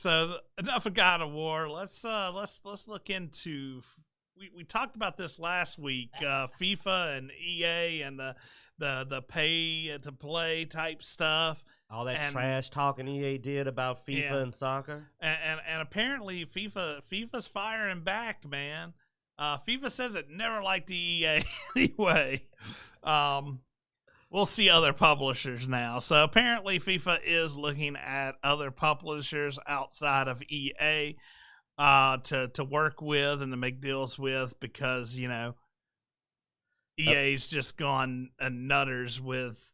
So enough of God of War. Let's look into. We talked about this last week. FIFA and EA and the pay to play type stuff. All that trash talking EA did about FIFA and soccer. And apparently FIFA's firing back, man. FIFA says it never liked the EA anyway. We'll see other publishers now. So apparently FIFA is looking at other publishers outside of EA to work with and to make deals with, because, you know, EA's just gone nutters with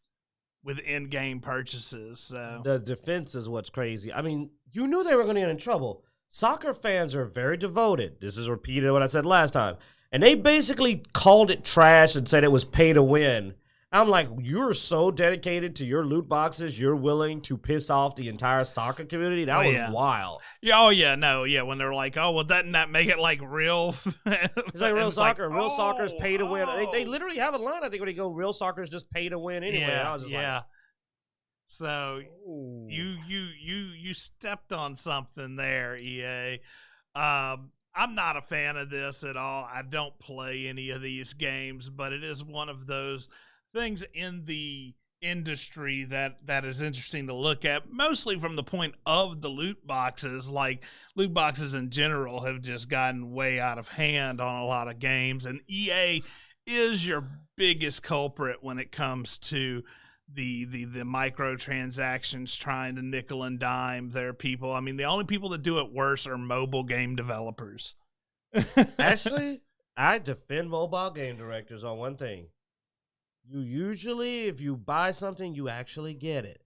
in-game purchases. So the defense is what's crazy. I mean, you knew they were going to get in trouble. Soccer fans are very devoted. This is repeated what I said last time. And they basically called it trash and said it was pay to win. I'm like, you're so dedicated to your loot boxes, you're willing to piss off the entire soccer community? That was wild. Yeah, oh, yeah, no, yeah, when they're like, oh, well, doesn't that make it, like, real? It's like real soccer. Real soccer is pay to win. They literally have a line, I think, when they go, real soccer is just pay to win anyway. Yeah, I was just like, so you stepped on something there, EA. I'm not a fan of this at all. I don't play any of these games, but it is one of those things in the industry that is interesting to look at, mostly from the point of the loot boxes. Like, loot boxes in general have just gotten way out of hand on a lot of games, and EA is your biggest culprit when it comes to the microtransactions, trying to nickel and dime their people. I mean, the only people that do it worse are mobile game developers. Actually, I defend mobile game directors on one thing. You usually, if you buy something, you actually get it.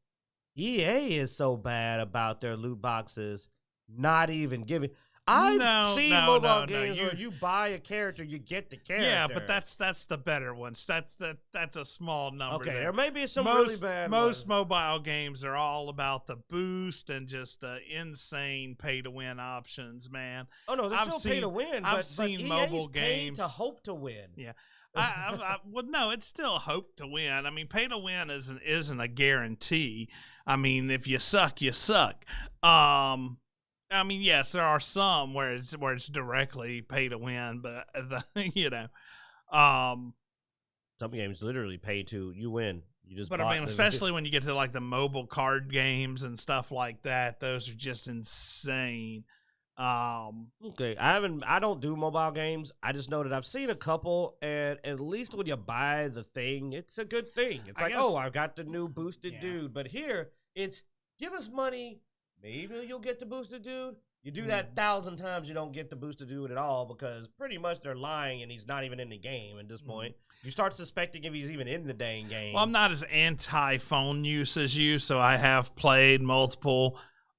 EA is so bad about their loot boxes, not even giving. I've seen mobile games where you buy a character, you get the character. Yeah, but that's the better ones. That's a small number. Okay, there may be some really bad Most mobile games are all about the boost and just the insane pay-to-win options, man. Oh, no, they're still pay-to-win, I've seen EA's mobile paid games to hope to win. Yeah. Well, no, it's still hope to win. I mean, pay to win isn't a guarantee. I mean, if you suck, you suck. I mean, yes, there are some where it's directly pay to win, but some games literally pay to you win. You just. But I mean, especially when you get to like the mobile card games and stuff like that, those are just insane. Okay, I don't do mobile games. I just know that I've seen a couple, and at least when you buy the thing, it's a good thing. It's like, oh, I've got the new boosted dude. But here, it's give us money, maybe you'll get the boosted dude. You do that 1,000 times, you don't get the boosted dude at all, because pretty much they're lying and he's not even in the game at this point. You start suspecting if he's even in the dang game. Well, I'm not as anti-phone use as you, so I have played multiple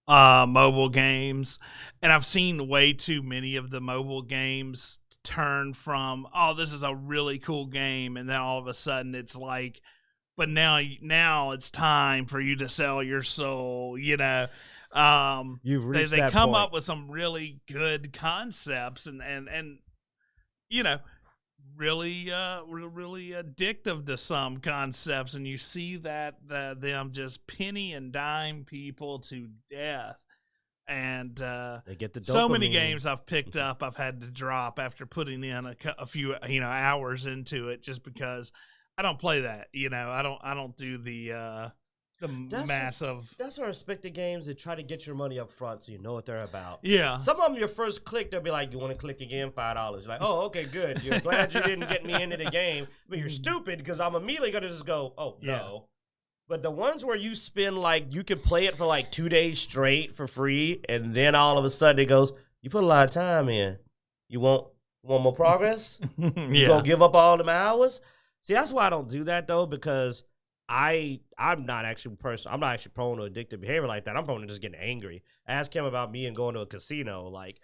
mobile games, and I've seen way too many of the mobile games turn from, oh, this is a really cool game, and then all of a sudden it's like, but now it's time for you to sell your soul, you know. You've reached they that come point. up with some really good concepts and you know, really addictive to some concepts, and you see that them just penny and dime people to death. And they get the so many games I've picked up, I've had to drop after putting in a few hours into it, just because I don't play that. You know, I don't do the massive. That's our respected games that try to get your money up front, so you know what they're about. Yeah. Some of them, your first click, they'll be like, "You want to click again? $5." You're like, "Oh, okay, good. You're glad you didn't get me into the game, but you're stupid because I'm immediately gonna just go, oh no." But the ones where you spend like you can play it for like 2 days straight for free, and then all of a sudden it goes, "You put a lot of time in. You want more progress? You gonna give up all them hours?" See, that's why I don't do that though, because I'm not actually prone to addictive behavior like that. I'm prone to just getting angry. Ask him about me and going to a casino. Like,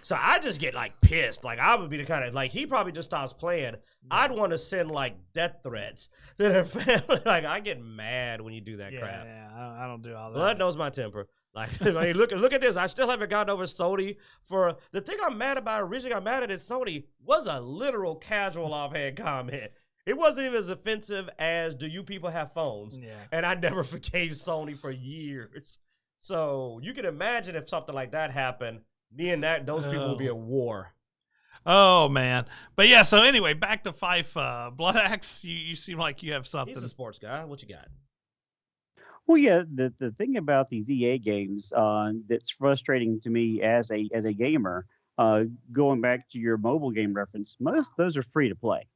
so I just get like pissed. Like, I would be the kind of, like, he probably just stops playing. I'd want to send like death threats to their family. Like, I get mad when you do that crap. Yeah, I don't do all that. Blood knows my temper. Like, I mean, look at this. I still haven't gotten over Sony for the thing I'm mad about. Originally, got mad at Sony was a literal casual offhand comment. It wasn't even as offensive as, do you people have phones? Yeah. And I never forgave Sony for years. So you can imagine if something like that happened, me and those people would be at war. Oh, man. But yeah, so anyway, back to FIFA. Blood Axe, you seem like you have something. He's a sports guy. What you got? Well, yeah, the thing about these EA games that's frustrating to me as a gamer, going back to your mobile game reference, most of those are free to play.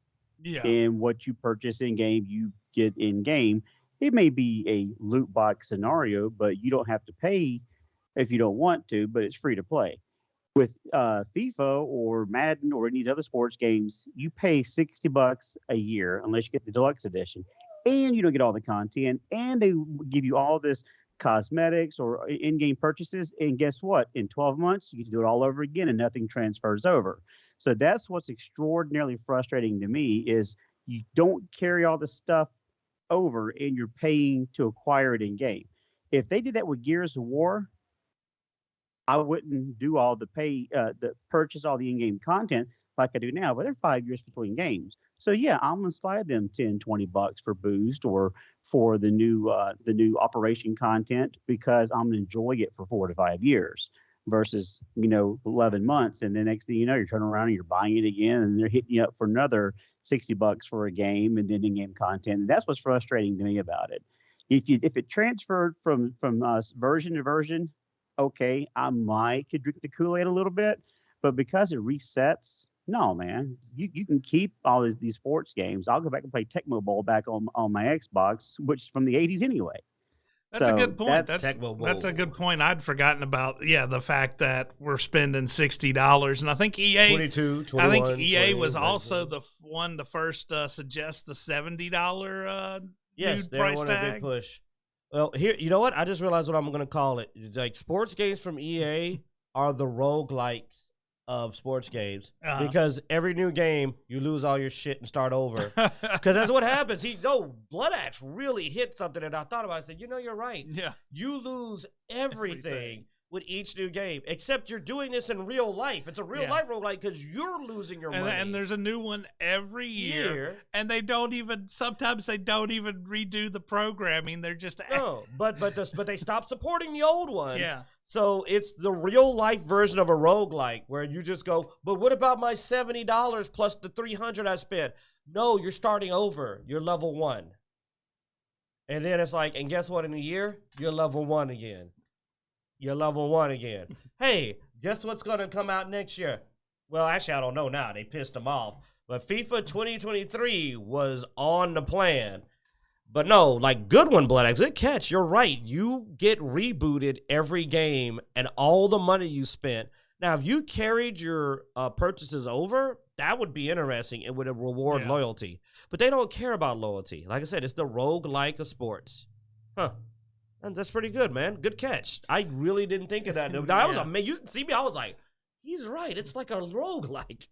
Yeah. And what you purchase in game, you get in game. It may be a loot box scenario, but you don't have to pay if you don't want to, but it's free to play. With FIFA or Madden or any of these other sports games, you pay $60 a year unless you get the deluxe edition, and you don't get all the content, and they give you all this cosmetics or in-game purchases. And guess what? In 12 months, you get to do it all over again, and nothing transfers over. So that's what's extraordinarily frustrating to me is you don't carry all the stuff over, and you're paying to acquire it in game. If they did that with Gears of War, I wouldn't do all the purchase all the in-game content like I do now, but they're 5 years between games. So yeah, I'm gonna slide them 10, $20 for boost or for the new operation content because I'm gonna enjoy it for 4 to 5 years versus 11 months, and the next thing you know, you're turning around and you're buying it again, and they're hitting you up for another $60 for a game and then in-game content. And that's what's frustrating to me about it. If it transferred from version to version, okay, I might could drink the Kool-Aid a little bit, but because it resets, no, man, you can keep all these sports games. I'll go back and play Tecmo Bowl back on my Xbox, which is from the 80s anyway. That's a good point. Tecmo Bowl. That's a good point. I'd forgotten about the fact that we're spending $60, and I think EA 22, 21, I think EA 20, was also the one to first suggest the $70 yes, new they price want a tag. big push. Well, here, you know what? I just realized what I'm going to call it. Like, sports games from EA are the roguelikes of sports games because every new game, you lose all your shit and start over. Because that's what happens. Blood Axe really hit something that I thought about. I said, you're right. Yeah. You lose everything with each new game, except you're doing this in real life. It's a real life roguelike because you're losing your money. And there's a new one every year. And sometimes they don't even redo the programming. They're just but they stopped supporting the old one. Yeah. So it's the real life version of a roguelike where you just go, but what about my $70 plus the $300 I spent? No, you're starting over. You're level 1. And then it's like, and guess what? In a year, you're level 1 again. You're level 1 again. Hey, guess what's going to come out next year? Well, actually, I don't know now. They pissed them off. But FIFA 2023 was on the plan. But no, like, good one, Blood Axe. Good catch. You're right. You get rebooted every game and all the money you spent. Now, if you carried your purchases over, that would be interesting. It would reward loyalty. But they don't care about loyalty. Like I said, it's the roguelike of sports. Huh. And that's pretty good, man. Good catch. I really didn't think of that. I was amazed. You see me, I was like, he's right. It's like a roguelike.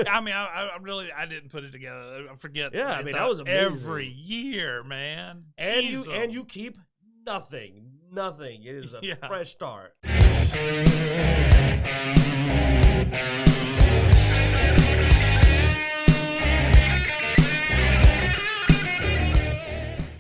I mean, I didn't put it together. I forget. Yeah, I mean, that was amazing. Every year, man. And you keep nothing. Nothing. It is a fresh start.